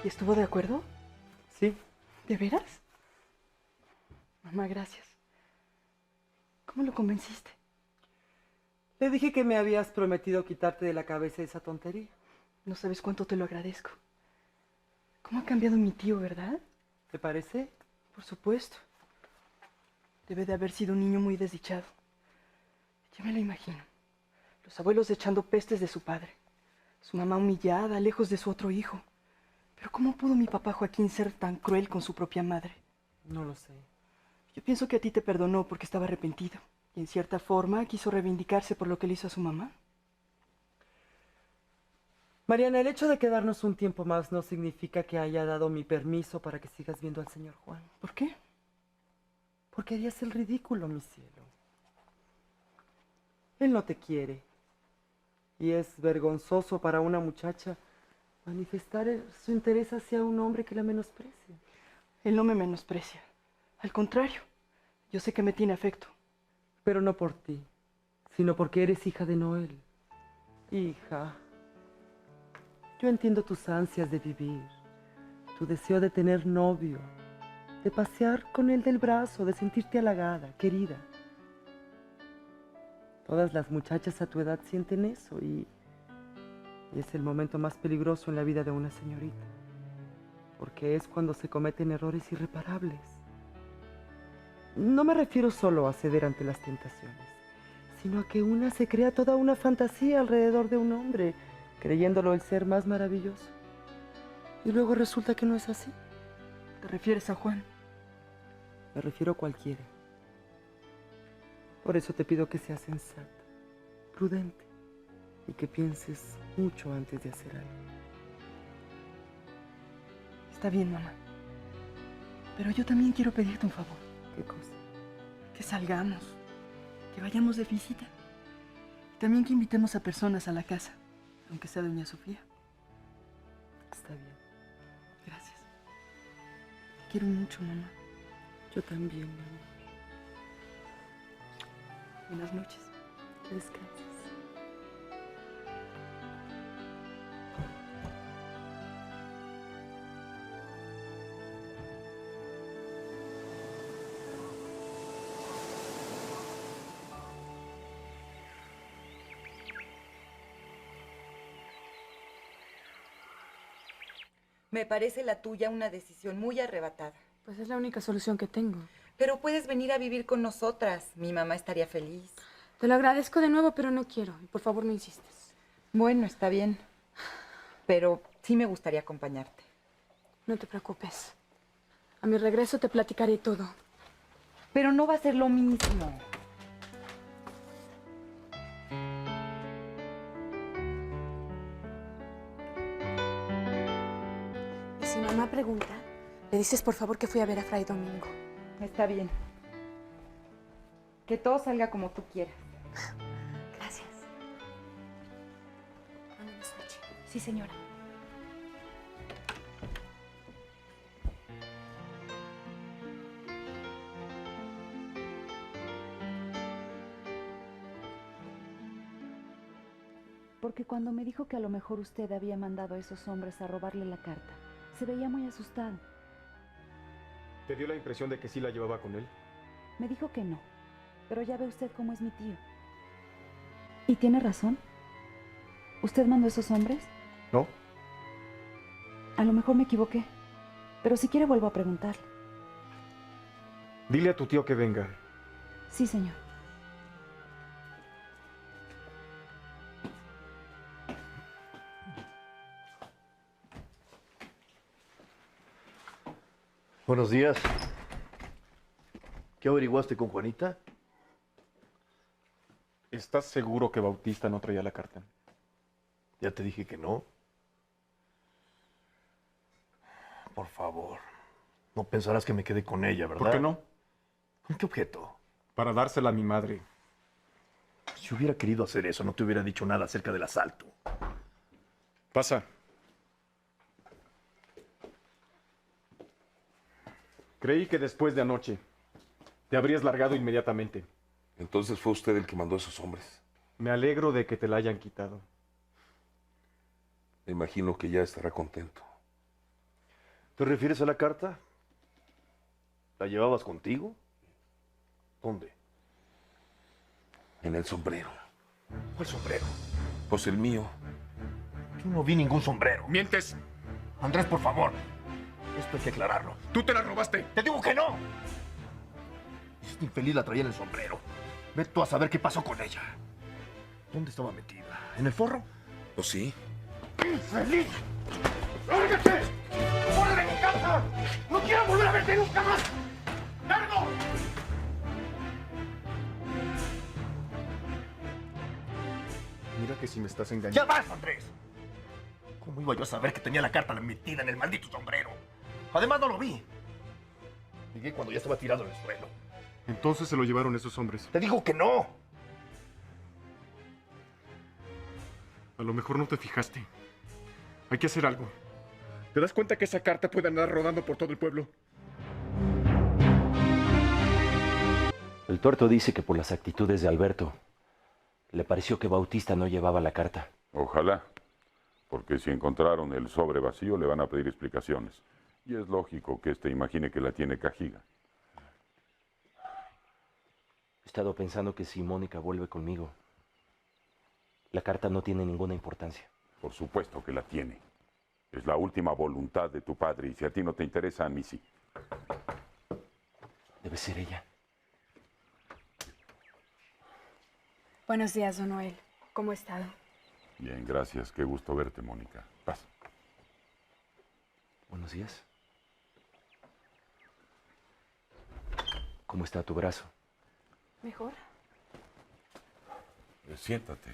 ¿Y estuvo de acuerdo? Sí. ¿De veras? Mamá, gracias. ¿Cómo lo convenciste? Le dije que me habías prometido quitarte de la cabeza esa tontería. No sabes cuánto te lo agradezco. ¿Cómo ha cambiado mi tío, verdad? ¿Te parece? Por supuesto. Debe de haber sido un niño muy desdichado. Ya me lo imagino. Los abuelos echando pestes de su padre. Su mamá humillada, lejos de su otro hijo. Pero ¿cómo pudo mi papá Joaquín ser tan cruel con su propia madre? No lo sé. Yo pienso que a ti te perdonó porque estaba arrepentido. Y en cierta forma quiso reivindicarse por lo que le hizo a su mamá. Mariana, el hecho de quedarnos un tiempo más no significa que haya dado mi permiso para que sigas viendo al señor Juan. ¿Por qué? Porque harías el ridículo, mi cielo. Él no te quiere. Y es vergonzoso para una muchacha manifestar su interés hacia un hombre que la menosprecia. Él no me menosprecia. Al contrario, yo sé que me tiene afecto. Pero no por ti, sino porque eres hija de Noel. Hija, yo entiendo tus ansias de vivir, tu deseo de tener novio, de pasear con él del brazo, de sentirte halagada, querida. Todas las muchachas a tu edad sienten eso y es el momento más peligroso en la vida de una señorita, porque es cuando se cometen errores irreparables. No me refiero solo a ceder ante las tentaciones, sino a que una se crea toda una fantasía alrededor de un hombre, creyéndolo el ser más maravilloso. Y luego resulta que no es así. ¿Te refieres a Juan? Me refiero a cualquiera. Por eso te pido que seas sensata, prudente, y que pienses mucho antes de hacer algo. Está bien, mamá. Pero yo también quiero pedirte un favor. ¿Qué cosa? Que salgamos, que vayamos de visita. Y también que invitemos a personas a la casa, aunque sea doña Sofía. Está bien. Gracias. Te quiero mucho, mamá. Yo también, mi amor. Buenas noches. Que descanses. Me parece la tuya una decisión muy arrebatada. Pues es la única solución que tengo. Pero puedes venir a vivir con nosotras. Mi mamá estaría feliz. Te lo agradezco de nuevo, pero no quiero. Y por favor, no insistes. Bueno, está bien. Pero sí me gustaría acompañarte. No te preocupes. A mi regreso te platicaré todo. Pero no va a ser lo mismo. Y si mamá pregunta, le dices por favor que fui a ver a Fray Domingo. Está bien. Que todo salga como tú quieras. Gracias. Buenas noches. Sí, señora. Porque cuando me dijo que a lo mejor usted había mandado a esos hombres a robarle la carta, se veía muy asustado. ¿Te dio la impresión de que sí la llevaba con él? Me dijo que no, pero ya ve usted cómo es mi tío. ¿Y tiene razón? ¿Usted mandó a esos hombres? No. A lo mejor me equivoqué, pero si quiere vuelvo a preguntarle. Dile a tu tío que venga. Sí, señor. Buenos días. ¿Qué averiguaste con Juanita? ¿Estás seguro que Bautista no traía la carta? Ya te dije que no. Por favor, no pensarás que me quedé con ella, ¿verdad? ¿Por qué no? ¿Con qué objeto? Para dársela a mi madre. Si hubiera querido hacer eso, no te hubiera dicho nada acerca del asalto. Pasa. Creí que después de anoche te habrías largado inmediatamente. Entonces fue usted el que mandó a esos hombres. Me alegro de que te la hayan quitado. Me imagino que ya estará contento. ¿Te refieres a la carta? ¿La llevabas contigo? ¿Dónde? En el sombrero. ¿Cuál sombrero? Pues el mío. Yo no vi ningún sombrero. ¡Mientes! Andrés, por favor. Esto hay que aclararlo. ¡Tú te la robaste! ¡Te digo que no! Esta infeliz la traía en el sombrero. Ve tú a saber qué pasó con ella. ¿Dónde estaba metida? ¿En el forro? Pues sí. ¡Infeliz! ¡Lárgate! ¡Fuera de mi casa! ¡No quiero volver a verte nunca más! ¡Largo! Mira que si me estás engañando. ¡Ya vas, Andrés! ¿Cómo iba yo a saber que tenía la carta metida en el maldito sombrero? Además, no lo vi. Llegué cuando ya estaba tirado en el suelo. Entonces se lo llevaron esos hombres. ¡Te digo que no! A lo mejor no te fijaste. Hay que hacer algo. ¿Te das cuenta que esa carta puede andar rodando por todo el pueblo? El tuerto dice que por las actitudes de Alberto, le pareció que Bautista no llevaba la carta. Ojalá, porque si encontraron el sobre vacío le van a pedir explicaciones. Y es lógico que éste imagine que la tiene Cajiga. He estado pensando que si Mónica vuelve conmigo, la carta no tiene ninguna importancia. Por supuesto que la tiene. Es la última voluntad de tu padre y si a ti no te interesa, a mí sí. Debe ser ella. Buenos días, don Noel. ¿Cómo ha estado? Bien, gracias. Qué gusto verte, Mónica. Pasa. Buenos días. ¿Cómo está tu brazo? ¿Mejor? Siéntate.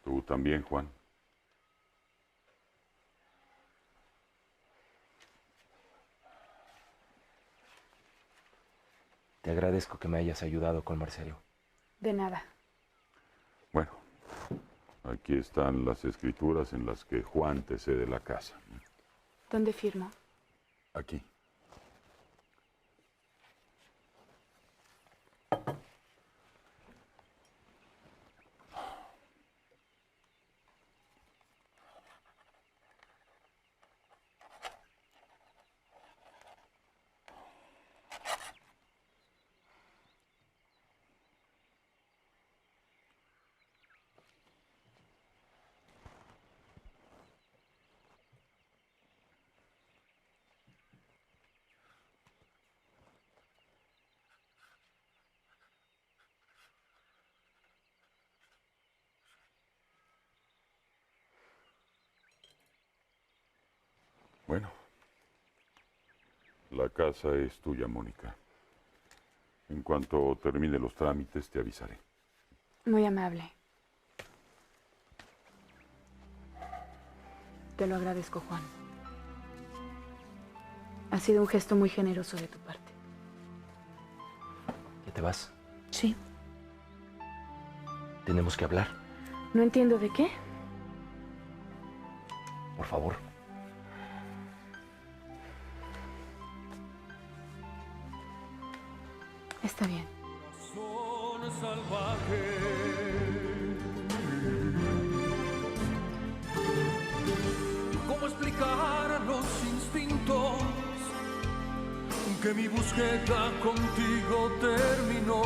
Tú también, Juan. Te agradezco que me hayas ayudado con Marcelo. De nada. Bueno, aquí están las escrituras en las que Juan te cede la casa. ¿Dónde firmo? Aquí. Bueno, la casa es tuya, Mónica. En cuanto termine los trámites, te avisaré. Muy amable. Te lo agradezco, Juan. Ha sido un gesto muy generoso de tu parte. ¿Ya te vas? Sí. Tenemos que hablar. No entiendo de qué. Por favor. Está bien. ¿Cómo explicar a los instintos que mi búsqueda contigo terminó?